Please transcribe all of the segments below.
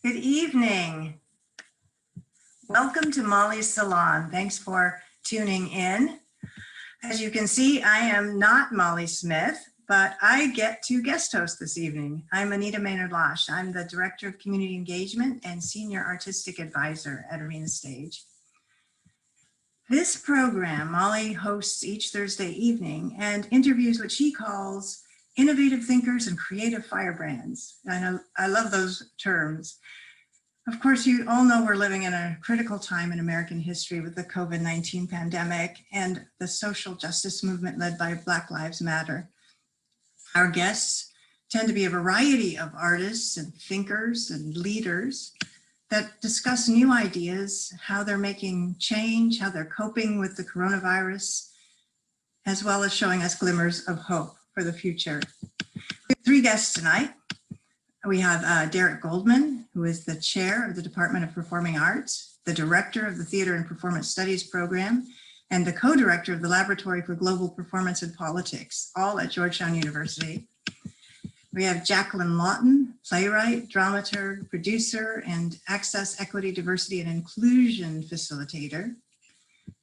Good evening. Welcome to Molly's Salon. Thanks for tuning in. As you can see, I am not Molly Smith, but I get to guest host this evening. I'm Anita Maynard-Losh. I'm the Director of Community Engagement and Senior Artistic Advisor at Arena Stage. This program, Molly hosts each Thursday evening and interviews what she calls innovative thinkers and creative firebrands. I love those terms. Of course, you all know we're living in a critical time in American history with the COVID-19 pandemic and the social justice movement led by Black Lives Matter. Our guests tend to be a variety of artists and thinkers and leaders that discuss new ideas, how they're making change, how they're coping with the coronavirus, as well as showing us glimmers of hope for the future. We have three guests tonight. We have Derek Goldman, who is the chair of the Department of Performing Arts, the director of the Theater and Performance Studies program, and the co-director of the Laboratory for Global Performance and Politics, all at Georgetown University. We have Jaclyn Lawton, playwright, dramaturg, producer, and access, equity, diversity, and inclusion facilitator,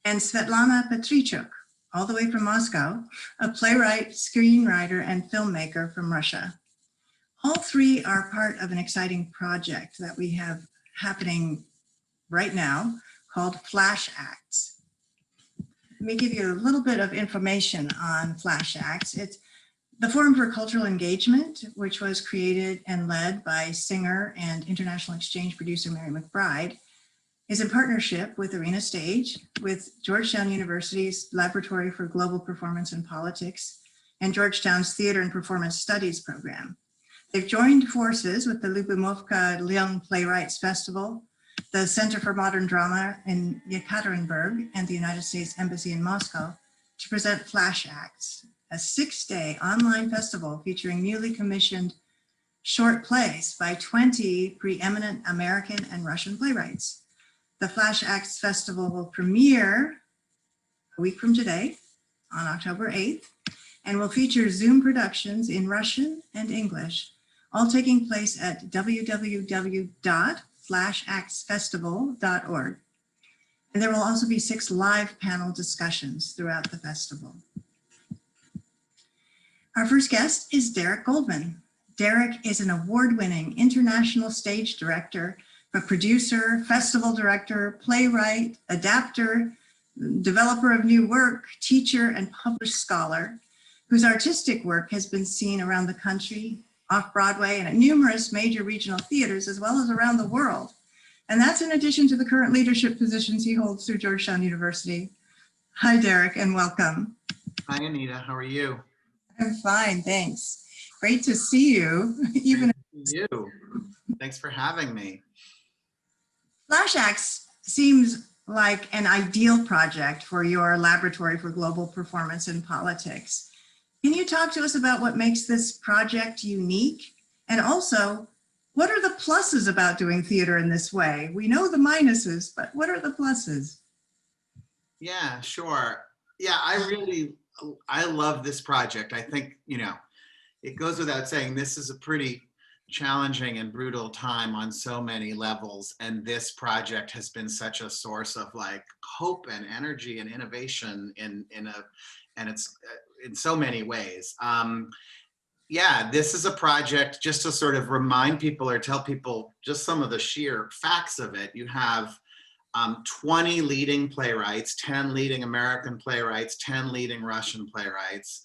and Svetlana Petriichuk, all the way from Moscow, a playwright, screenwriter, and filmmaker from Russia. All three are part of an exciting project that we have happening right now called Flash Acts. Let me give you a little bit of information on Flash Acts. It's the Forum for Cultural Engagement, which was created and led by singer and international exchange producer Mary McBride, is in partnership with Arena Stage, with Georgetown University's Laboratory for Global Performance and Politics, and Georgetown's Theater and Performance Studies program. They've joined forces with the Lyubimovka Lyon Playwrights Festival, the Center for Modern Drama in Yekaterinburg, and the United States Embassy in Moscow to present Flash Acts, a 6-day online festival featuring newly commissioned short plays by 20 preeminent American and Russian playwrights. The Flash Acts Festival will premiere a week from today on October 8th and will feature Zoom productions in Russian and English, all taking place at www.flashactsfestival.org. And there will also be 6 live panel discussions throughout the festival. Our first guest is Derek Goldman. Derek is an award-winning international stage director, a producer, festival director, playwright, adapter, developer of new work, teacher, and published scholar, whose artistic work has been seen around the country, off-Broadway, and at numerous major regional theaters, as well as around the world. And that's in addition to the current leadership positions he holds through Georgetown University. Hi, Derek, and welcome. Hi, Anita. How are you? I'm fine, thanks. Great to see you. Even you. Thanks for having me. Flash Acts seems like an ideal project for your Laboratory for Global Performance and Politics. Can you talk to us about what makes this project unique? And also, what are the pluses about doing theater in this way? We know the minuses, but what are the pluses? Yeah, sure. Yeah, I love this project. I think, it goes without saying, this is a pretty challenging and brutal time on so many levels. And this project has been such a source of hope and energy and innovation and it's in so many ways. Yeah, this is a project just to sort of remind people or tell people just some of the sheer facts of it. You have 20 leading playwrights, 10 leading American playwrights, 10 leading Russian playwrights,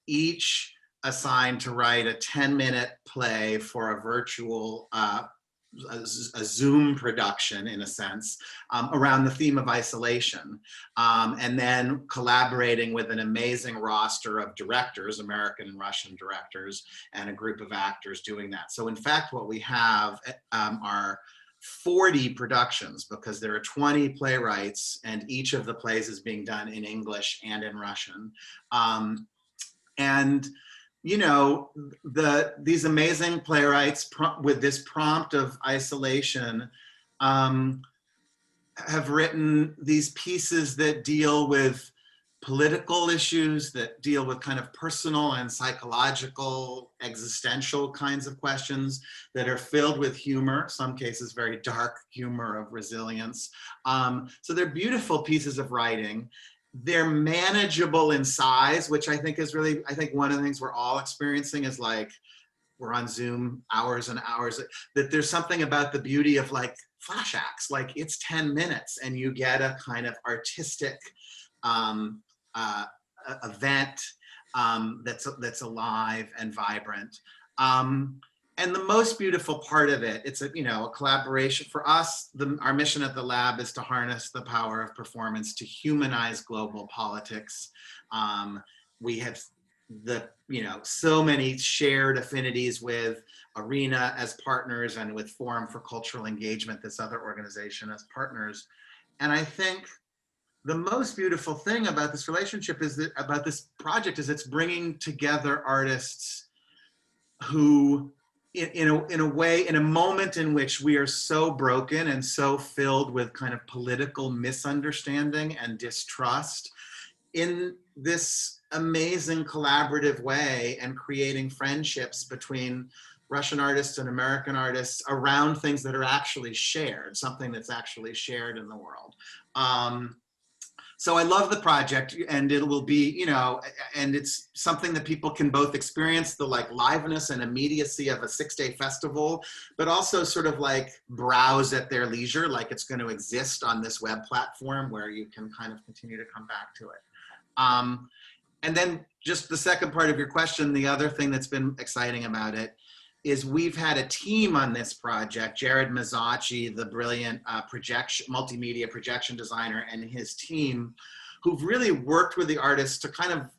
each assigned to write a 10-minute play for a virtual, a Zoom production, in a sense, around the theme of isolation, and then collaborating with an amazing roster of directors, American and Russian directors, and a group of actors doing that. So in fact, what we have are 40 productions, because there are 20 playwrights and each of the plays is being done in English and in Russian. These amazing playwrights with this prompt of isolation have written these pieces that deal with political issues that deal with kind of personal and psychological, existential kinds of questions that are filled with humor, some cases very dark humor of resilience. So they're beautiful pieces of writing. They're manageable in size, which I think is really, I think one of the things we're all experiencing is like, we're on Zoom hours and hours, that there's something about the beauty of like flash acts, like it's 10 minutes and you get a kind of artistic event that's alive and vibrant. And the most beautiful part of it, it's a collaboration for us. Our mission at the lab is to harness the power of performance to humanize global politics. We have so many shared affinities with Arena as partners and with Forum for Cultural Engagement, this other organization, as partners. And I think the most beautiful thing about this relationship is that about this project is it's bringing together artists who in a way, in a moment in which we are so broken and so filled with kind of political misunderstanding and distrust, in this amazing collaborative way, and creating friendships between Russian artists and American artists around things that are actually shared, something that's actually shared in the world. So I love the project, and it will be, and it's something that people can both experience the like liveness and immediacy of a 6-day festival, but also sort of like browse at their leisure, like it's going to exist on this web platform where you can kind of continue to come back to it. And then just the second part of your question, the other thing that's been exciting about it is we've had a team on this project, Jared Mazzacci, the brilliant multimedia projection designer, and his team, who've really worked with the artists to kind of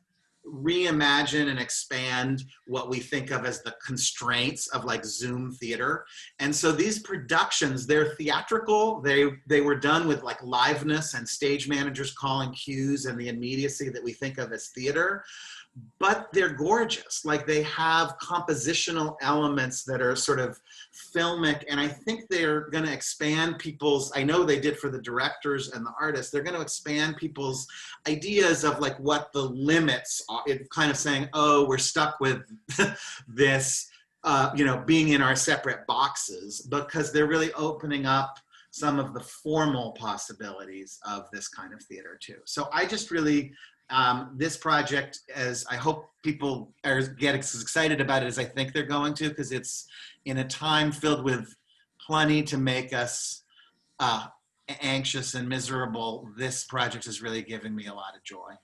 reimagine and expand what we think of as the constraints of like Zoom theater. And so these productions, they're theatrical, they were done with like liveness and stage managers calling cues and the immediacy that we think of as theater. But they're gorgeous. Like they have compositional elements that are sort of filmic, and I think they're going to expand people's, I know they did for the directors and the artists, they're going to expand people's ideas of like what the limits are. It's kind of saying, oh, we're stuck with this, being in our separate boxes, because they're really opening up some of the formal possibilities of this kind of theater too. So I just really, this project, as I hope people get as excited about it as I think they're going to, because it's in a time filled with plenty to make us anxious and miserable. This project is really giving me a lot of joy.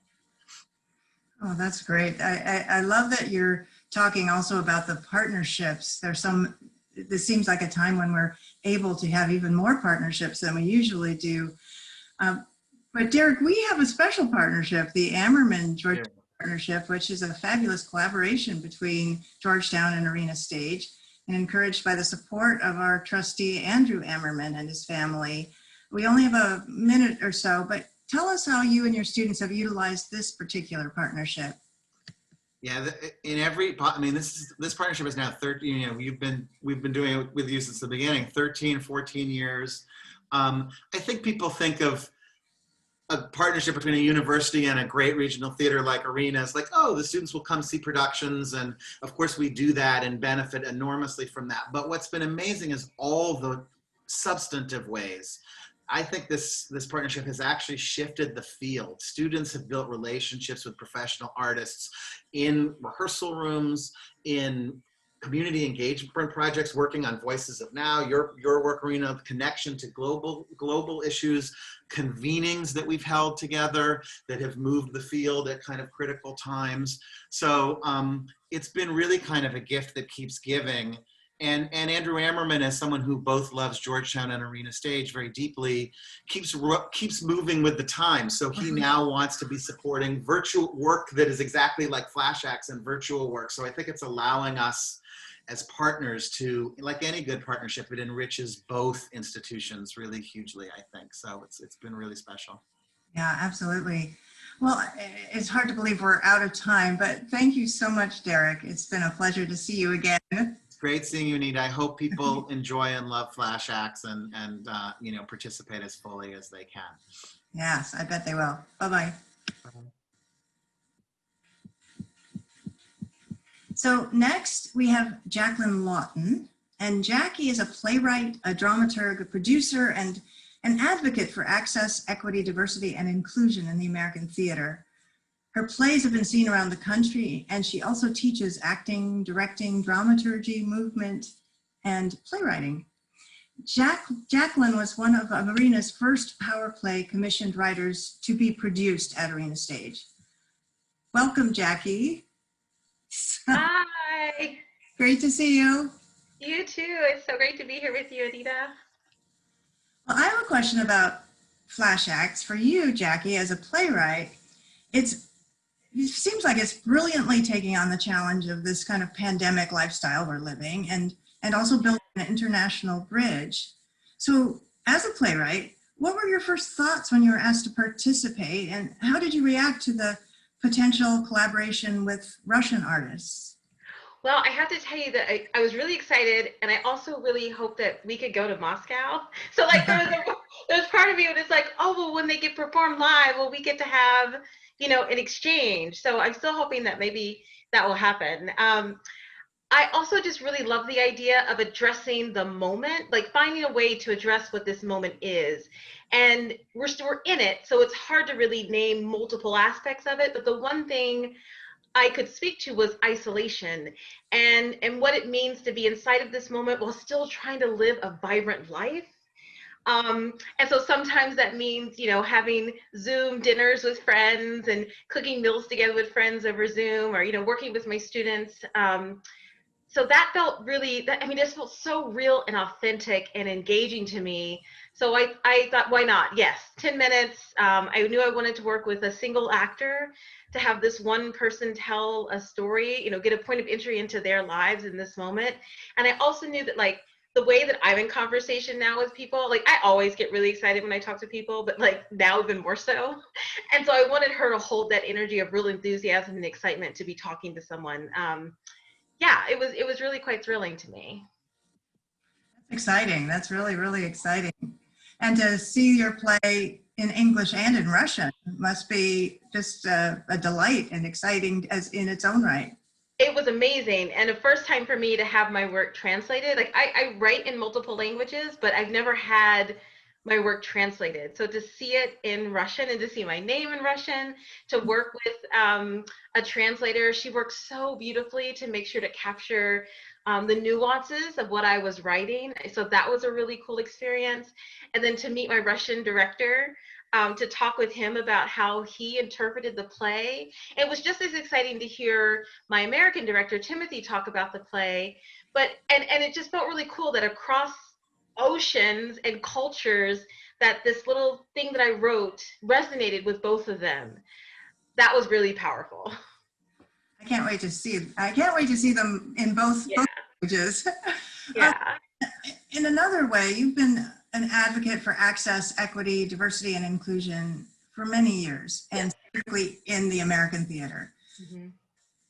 Oh, that's great. I love that you're talking also about the partnerships. This seems like a time when we're able to have even more partnerships than we usually do. But Derek, we have a special partnership, the Ammerman-Georgetown Partnership, which is a fabulous collaboration between Georgetown and Arena Stage, and encouraged by the support of our trustee, Andrew Ammerman, and his family. We only have a minute or so, but tell us how you and your students have utilized this particular partnership. Yeah, this partnership is now 13, we've been doing it with you since the beginning, 13, 14 years. I think people think of a partnership between a university and a great regional theater like Arena is like, oh, the students will come see productions, and of course we do that and benefit enormously from that. But what's been amazing is all the substantive ways. I think this partnership has actually shifted the field. Students have built relationships with professional artists in rehearsal rooms, in community engagement projects, working on Voices of Now, your work, Arena, connection to global issues, convenings that we've held together that have moved the field at kind of critical times. So it's been really kind of a gift that keeps giving. And Andrew Ammerman, as someone who both loves Georgetown and Arena Stage very deeply, keeps moving with the times. So he now wants to be supporting virtual work that is exactly like flash acts and virtual work. So I think it's allowing us as partners to, like any good partnership, it enriches both institutions really hugely, I think. So it's been really special. Yeah, absolutely. Well, it's hard to believe we're out of time, but thank you so much, Derek. It's been a pleasure to see you again. Great seeing you, Anita. I hope people enjoy and love flash acts and participate as fully as they can. Yes, I bet they will. Bye-bye. Bye. So next we have Jaclyn Lawton, and Jackie is a playwright, a dramaturg, a producer, and an advocate for access, equity, diversity, and inclusion in the American theater. Her plays have been seen around the country, and she also teaches acting, directing, dramaturgy, movement, and playwriting. Jacqueline was one of Arena's first power play commissioned writers to be produced at Arena Stage. Welcome, Jackie. Hi. Great to see you. You too. It's so great to be here with you, Anita. Well, I have a question about flash acts for you, Jackie, as a playwright. It seems like it's brilliantly taking on the challenge of this kind of pandemic lifestyle we're living and also building an international bridge. So as a playwright, what were your first thoughts when you were asked to participate, and how did you react to the potential collaboration with Russian artists? Well, I have to tell you that I was really excited, and I also really hoped that we could go to Moscow. So like there's part of me that's like, oh, well, when they get performed live, well, we get to have, an exchange. So I'm still hoping that maybe that will happen. I also just really love the idea of addressing the moment, like finding a way to address what this moment is. And we're in it, so it's hard to really name multiple aspects of it. But the one thing I could speak to was isolation and what it means to be inside of this moment while still trying to live a vibrant life. And so sometimes that means, having Zoom dinners with friends and cooking meals together with friends over Zoom, or, working with my students. So that felt really, this felt so real and authentic and engaging to me. So I thought, why not? Yes, 10 minutes. I knew I wanted to work with a single actor to have this one person tell a story, get a point of entry into their lives in this moment. And I also knew that the way that I'm in conversation now with people, I always get really excited when I talk to people, but now even more so. And so I wanted her to hold that energy of real enthusiasm and excitement to be talking to someone. Yeah, it was really quite thrilling to me. That's exciting. That's really, really exciting. And to see your play in English and in Russian must be just a delight and exciting as in its own right. It was amazing, and the first time for me to have my work translated. I write in multiple languages, but I've never had my work translated. So to see it in Russian and to see my name in Russian, to work with a translator, she worked so beautifully to make sure to capture the nuances of what I was writing. So that was a really cool experience. And then to meet my Russian director, to talk with him about how he interpreted the play. It was just as exciting to hear my American director, Timothy, talk about the play. And it just felt really cool that across oceans and cultures, that this little thing that I wrote resonated with both of them. That was really powerful. I can't wait to see them in both languages. Yeah. In another way, you've been an advocate for access, equity, diversity, and inclusion for many years, and particularly in the American theater. Mm-hmm.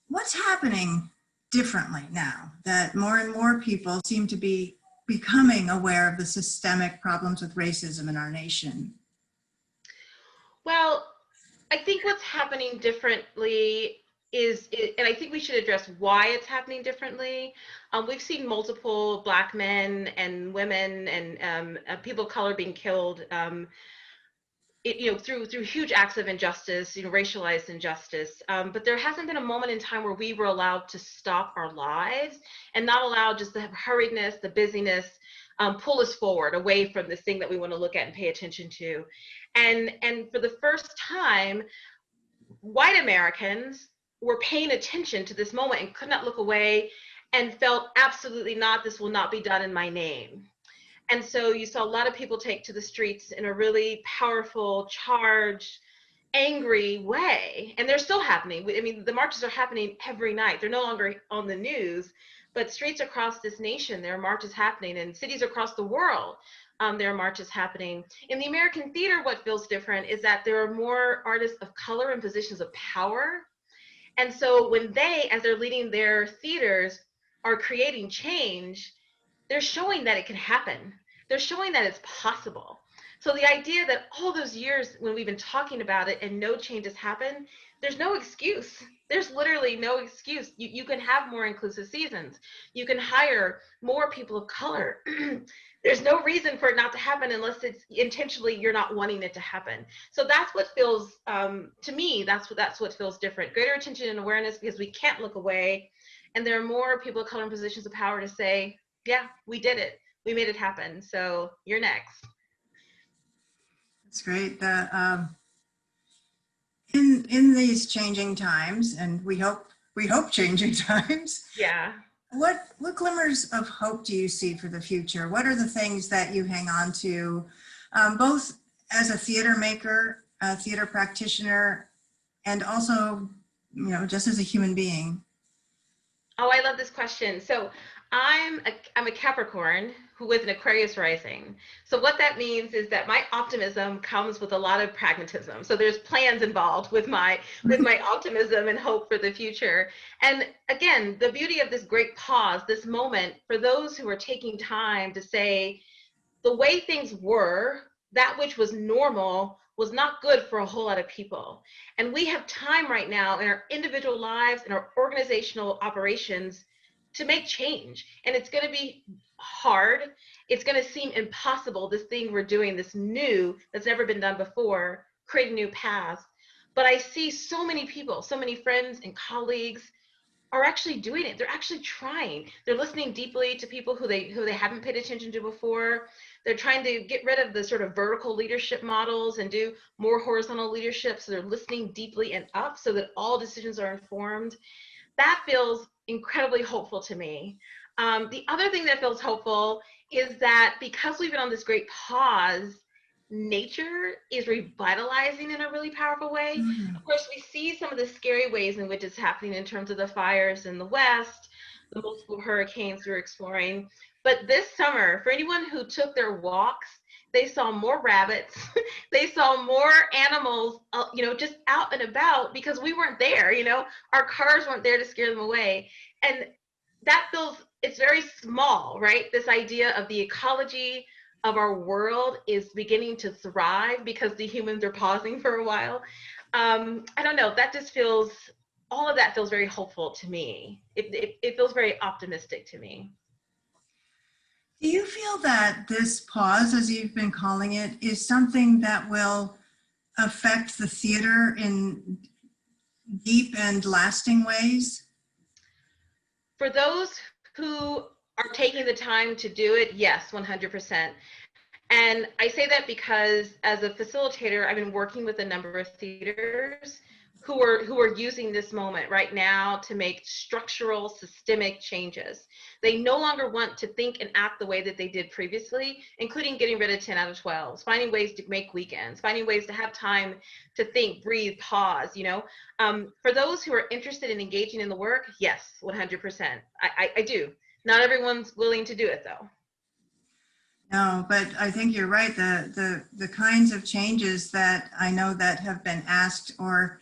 What's happening differently now that more and more people seem to be becoming aware of the systemic problems with racism in our nation? Well, I think what's happening differently and I think we should address why it's happening differently. We've seen multiple Black men and women and people of color being killed, through huge acts of injustice, racialized injustice. But there hasn't been a moment in time where we were allowed to stop our lives and not allow just the hurriedness, the busyness, pull us forward away from this thing that we want to look at and pay attention to. And for the first time, white Americans were paying attention to this moment and could not look away and felt absolutely not, this will not be done in my name. And so you saw a lot of people take to the streets in a really powerful, charged, angry way. And they're still happening. The marches are happening every night. They're no longer on the news, but streets across this nation, there are marches happening, and cities across the world, there are marches happening. In the American theater, what feels different is that there are more artists of color in positions of power. And so when they, as they're leading their theaters, are creating change, they're showing that it can happen. They're showing that it's possible. So the idea that all those years when we've been talking about it and no change has happened, there's no excuse. there's literally no excuse. You can have more inclusive seasons. You can hire more people of color. There's no reason for it not to happen unless it's intentionally you're not wanting it to happen. So that's what feels, to me, that's what feels different. Greater attention and awareness, because we can't look away. And there are more people of color in positions of power to say, yeah, we did it. We made it happen. So you're next. That's great. In these changing times, and we hope changing times. Yeah. What glimmers of hope do you see for the future? What are the things that you hang on to, both as a theater maker, a theater practitioner, and also, just as a human being? Oh, I love this question. So I'm a Capricorn who with an Aquarius rising. So what that means is that my optimism comes with a lot of pragmatism. So there's plans involved with my optimism and hope for the future. And again, the beauty of this great pause, this moment, for those who are taking time to say, the way things were, that which was normal was not good for a whole lot of people. And we have time right now in our individual lives and our organizational operations to make change. And it's going to be hard. It's going to seem impossible, this thing we're doing, this new, that's never been done before, create a new path. But I see so many people, so many friends and colleagues are actually doing it. They're actually trying. They're listening deeply to people who they haven't paid attention to before. They're trying to get rid of the sort of vertical leadership models and do more horizontal leadership. So they're listening deeply and up so that all decisions are informed. That feels incredibly hopeful to me. The other thing that feels hopeful is that because we've been on this great pause, nature is revitalizing in a really powerful way. Of course, we see some of the scary ways in which it's happening in terms of the fires in the West, the multiple hurricanes we're exploring. But this summer, for anyone who took their walks, they saw more rabbits, they saw more animals, just out and about because we weren't there, our cars weren't there to scare them away. And that feels, it's very small, right? This idea of the ecology of our world is beginning to thrive because the humans are pausing for a while. I don't know, that just feels, all of that feels very hopeful to me. It feels very optimistic to me. Do you feel that this pause, as you've been calling it, is something that will affect the theater in deep and lasting ways? For those who are taking the time to do it, yes, 100%. And I say that because as a facilitator, I've been working with a number of theaters who are using this moment right now to make structural, systemic changes. They no longer want to think and act the way that they did previously, including getting rid of 10 out of 12s, finding ways to make weekends, finding ways to have time to think, breathe, pause, For those who are interested in engaging in the work, yes, 100%. I do. Not everyone's willing to do it though. No, but I think you're right. The kinds of changes that I know that have been asked or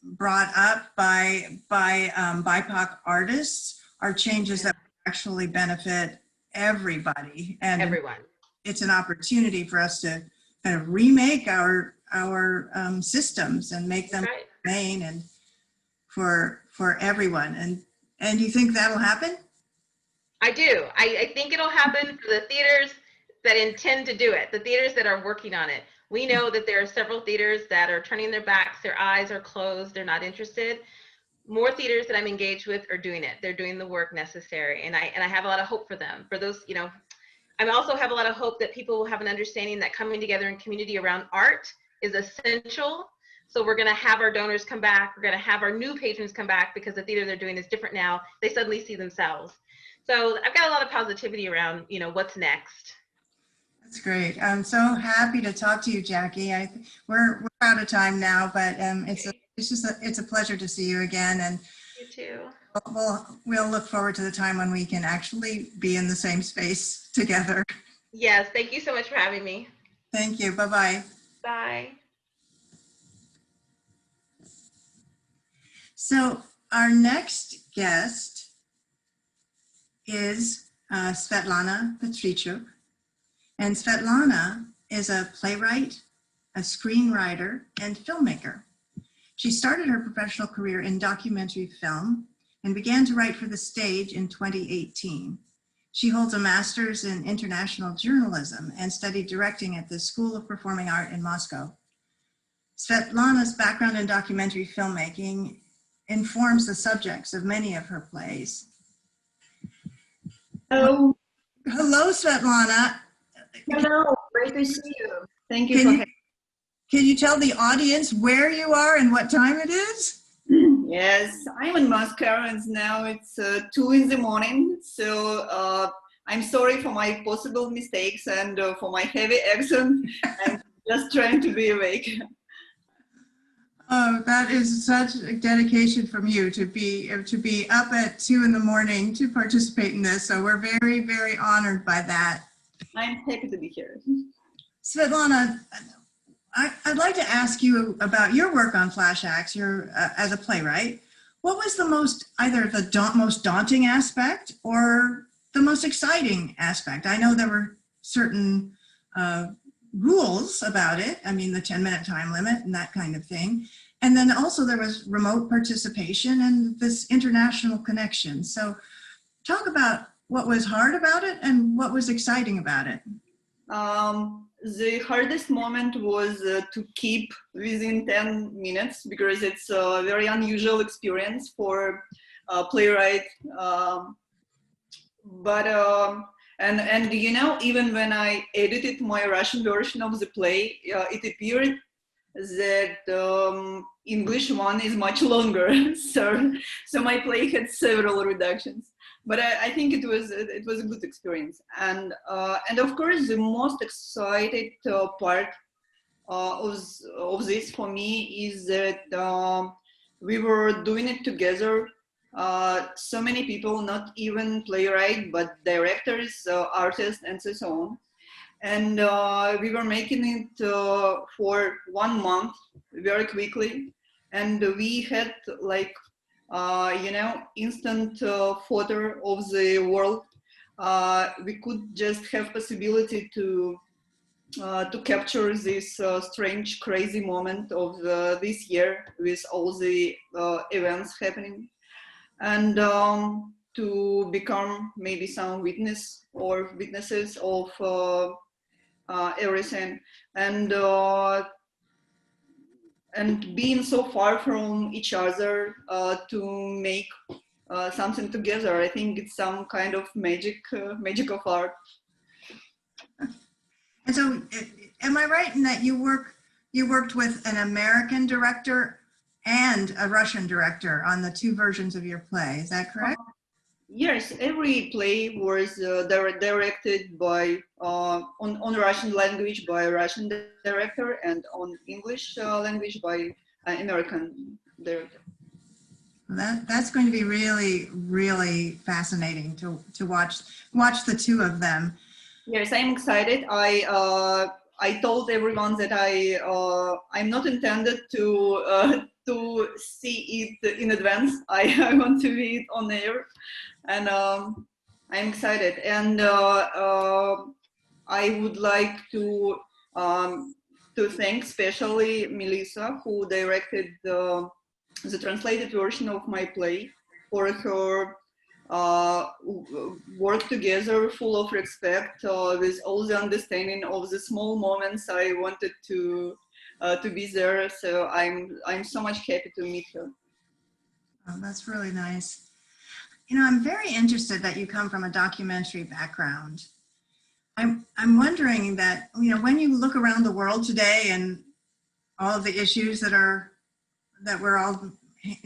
brought up by BIPOC artists are changes that actually benefit everybody, and everyone. It's an opportunity for us to kind of remake our systems and make them humane and for everyone. And you think that'll happen? I do. I think it'll happen for the theaters that intend to do it, the theaters that are working on it. We know that there are several theaters that are turning their backs, their eyes are closed, they're not interested. More theaters that I'm engaged with are doing it. They're doing the work necessary. And I have a lot of hope for them. For those, I also have a lot of hope that people will have an understanding that coming together in community around art is essential. So we're going to have our donors come back. We're going to have our new patrons come back because the theater they're doing is different now. They suddenly see themselves. So I've got a lot of positivity around, what's next. That's great. I'm so happy to talk to you, Jackie. We're out of time now, but it's a pleasure to see you again. And you too. We'll look forward to the time when we can actually be in the same space together. Yes. Thank you so much for having me. Thank you. Bye-bye. Bye. So our next guest is Svetlana Petriichuk. And Svetlana is a playwright, a screenwriter, and filmmaker. She started her professional career in documentary film and began to write for the stage in 2018. She holds a master's in international journalism and studied directing at the School of Performing Art in Moscow. Svetlana's background in documentary filmmaking informs the subjects of many of her plays. Hello. Hello, Svetlana. Hello, great to see you. Thank you for having me. Can you tell the audience where you are and what time it is? Yes, I'm in Moscow and now it's 2 in the morning. So I'm sorry for my possible mistakes and for my heavy accent. I'm just trying to be awake. Oh, that is such a dedication from you to be up at 2 in the morning to participate in this. So we're very, very honored by that. I'm happy to be here. Svetlana, I'd like to ask you about your work on Flash Acts. You're as a playwright. What was the most daunting aspect or the most exciting aspect? I know there were certain rules about it. I mean, the 10-minute time limit and that kind of thing. And then also there was remote participation and this international connection. So talk about what was hard about it and what was exciting about it. The hardest moment was to keep within 10 minutes because it's a very unusual experience for a playwright. And you know, even when I edited my Russian version of the play, it appeared that English one is much longer. so my play had several reductions. But I think it was a good experience. And of course, the most excited part of this for me is that we were doing it together. So many people, not even playwright, but directors, artists, and so on. And we were making it for 1 month very quickly. And we had like, you know, instant photo of the world. We could just have possibility to capture this strange, crazy moment of this year with all the events happening. And to become maybe some witness or witnesses of everything, and being so far from each other to make something together. I think it's some kind of magic of art. And so, am I right in that you worked with an American director and a Russian director on the 2 versions of your play? Is that correct? Yes, every play was directed by on Russian language by a Russian director and on English language by an American director. That's going to be really, really fascinating to watch the 2 of them. Yes, I'm excited. I told everyone that I'm not intended to see it in advance. I want to be on air, and I'm excited. And I would like to thank especially Melissa, who directed the translated version of my play, for her work together full of respect with all the understanding of the small moments I wanted to be there. So I'm so much happy to meet her. Oh, that's really nice. You know, I'm very interested that you come from a documentary background. I'm wondering that, you know, when you look around the world today and all of the issues that we're all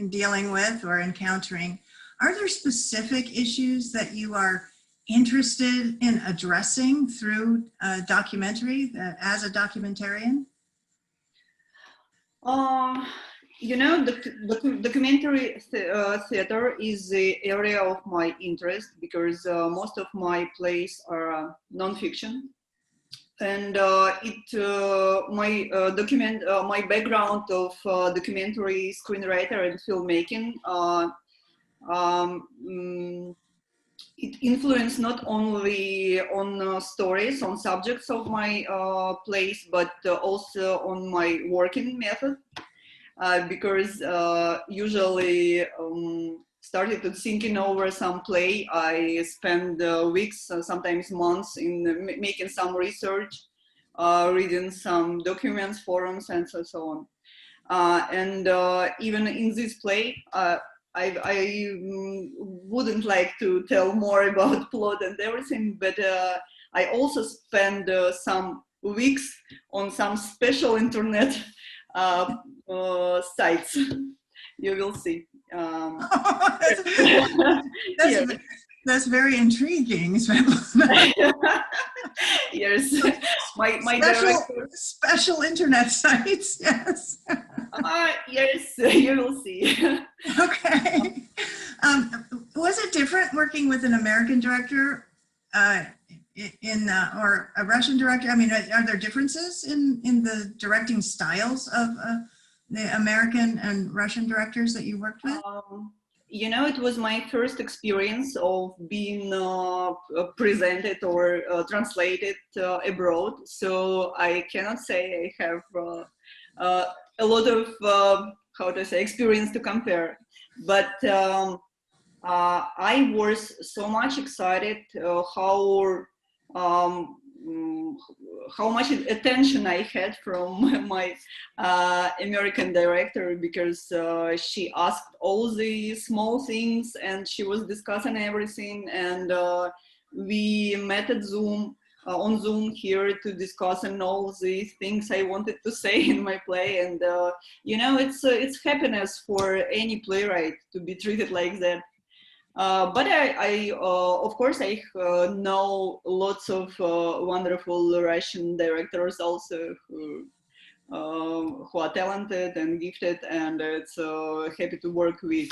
dealing with or encountering, are there specific issues that you are interested in addressing through a documentary as a documentarian? You know, the documentary theater is the area of my interest because most of my plays are nonfiction, and my background of documentary screenwriter and filmmaking. It influenced not only on stories, on subjects of my plays, but also on my working method. because usually started to thinking over some play. I spend weeks, sometimes months in making some research, reading some documents, forums, and so on. And even in this play, I wouldn't like to tell more about plot and everything, but I also spend some weeks on some special internet sites. You will see. That's very intriguing, Svetlana. Yes, my special internet sites. Yes. Yes, you will see. Okay. Was it different working with an American director or a Russian director? I mean, are there differences in the directing styles of the American and Russian directors that you worked with? You know, it was my first experience of being presented or translated abroad. So I cannot say I have a lot of, how to say, experience to compare. But I was so much excited how much attention I had from my American director, because she asked all the small things and she was discussing everything, and we met at Zoom, on Zoom here to discuss and all the things I wanted to say in my play. And you know, it's happiness for any playwright to be treated like that. But I of course, I know lots of wonderful Russian directors also who are talented and gifted, and it's happy to work with.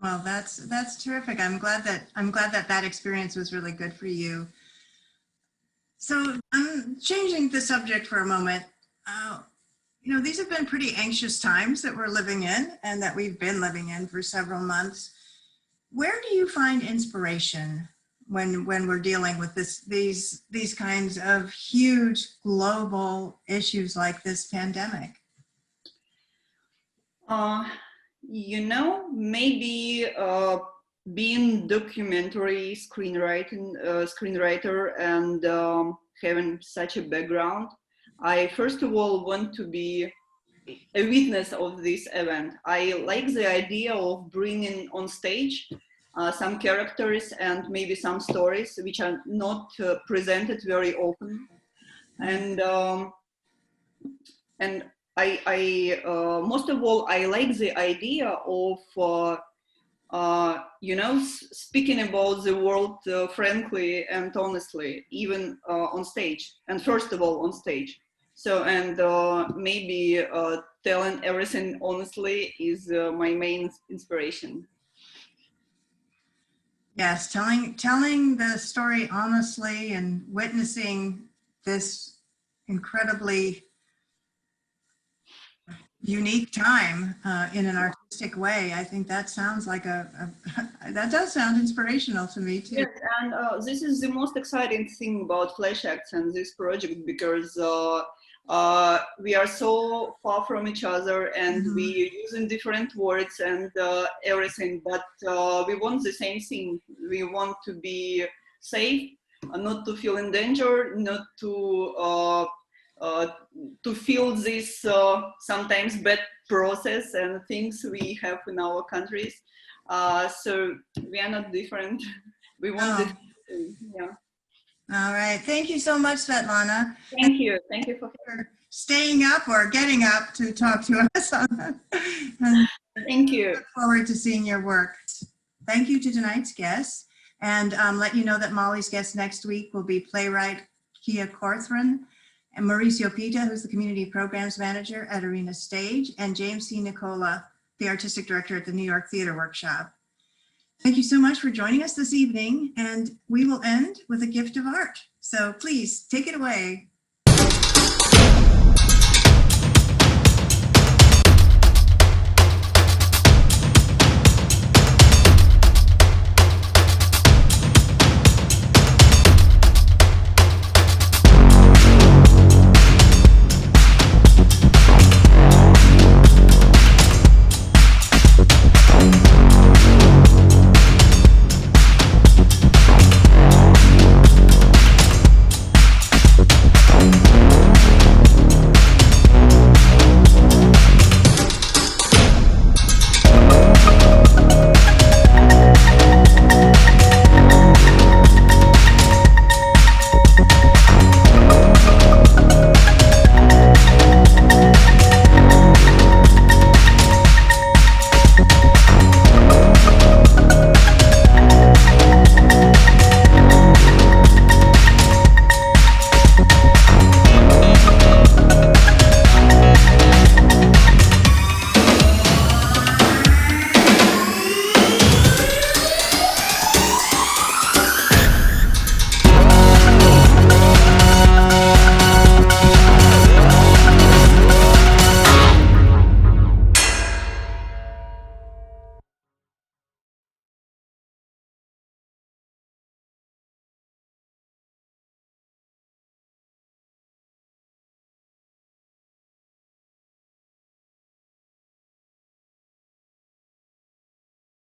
Well, that's terrific. I'm glad that experience was really good for you. So I'm changing the subject for a moment. You know, these have been pretty anxious times that we're living in and that we've been living in for several months. Where do you find inspiration when we're dealing with these kinds of huge global issues like this pandemic? You know, maybe being documentary screenwriter and having such a background, I first of all want to be a witness of this event. I like the idea of bringing on stage some characters and maybe some stories which are not presented very often. And I most of all, I like the idea of you know, speaking about the world frankly and honestly, even on stage, and first of all on stage. So, and maybe telling everything honestly is my main inspiration. Yes, telling the story honestly and witnessing this incredibly unique time in an artistic way. I think that sounds like that does sound inspirational to me too. Yes, and this is the most exciting thing about Flash Acts and this project, because we are so far from each other, and we are using different words and everything, but we want the same thing. We want to be safe, not to feel in danger, not to feel this sometimes bad process and things we have in our countries. So we are not different. We want this. Yeah. All right. Thank you so much, Svetlana. Thank you. Thank you for staying up or getting up to talk to us on that. And thank you. Look forward to seeing your work. Thank you to tonight's guests, and let you know that Molly's guest next week will be playwright Kia Corthron and Mauricio Pita, who's the community programs manager at Arena Stage, and James C. Nicola, the artistic director at the New York Theater Workshop. Thank you so much for joining us this evening, and we will end with a gift of art. So please take it away.